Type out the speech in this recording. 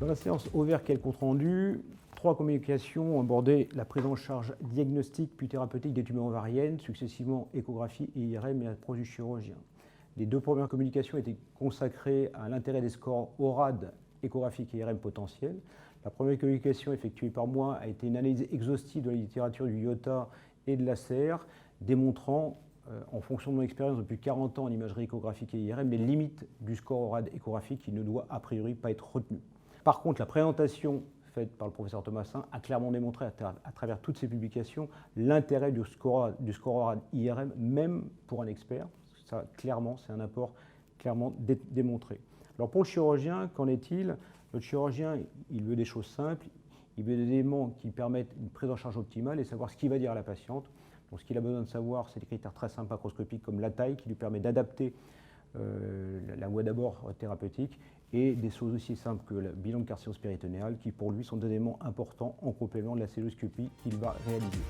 Dans la séance ovaire quel compte rendu, 3 communications ont abordé la prise en charge diagnostique puis thérapeutique des tumeurs ovariennes, successivement échographie et IRM et approche du chirurgien. Les 2 premières communications étaient consacrées à l'intérêt des scores ORAD, échographique et IRM potentiel. La première communication effectuée par moi a été une analyse exhaustive de la littérature du IOTA et de l'ACR, démontrant, en fonction de mon expérience depuis 40 ans en imagerie échographique et IRM, les limites du score ORAD échographique qui ne doit a priori pas être retenu. Par contre, la présentation faite par le professeur Thomasin a clairement démontré à travers toutes ces publications l'intérêt du score ORAD IRM, même pour un expert. Ça, clairement, c'est un apport clairement démontré. Alors pour le chirurgien, qu'en est-il? Le chirurgien, il veut des choses simples, il veut des éléments qui permettent une prise en charge optimale et savoir ce qu'il va dire à la patiente. Donc ce qu'il a besoin de savoir, c'est des critères très simples macroscopiques comme la taille qui lui permet d'adapter la voie d'abord thérapeutique et des choses aussi simples que le bilan de carcinose péritonéale qui pour lui sont des éléments importants en complément de la celluloscopie qu'il va réaliser.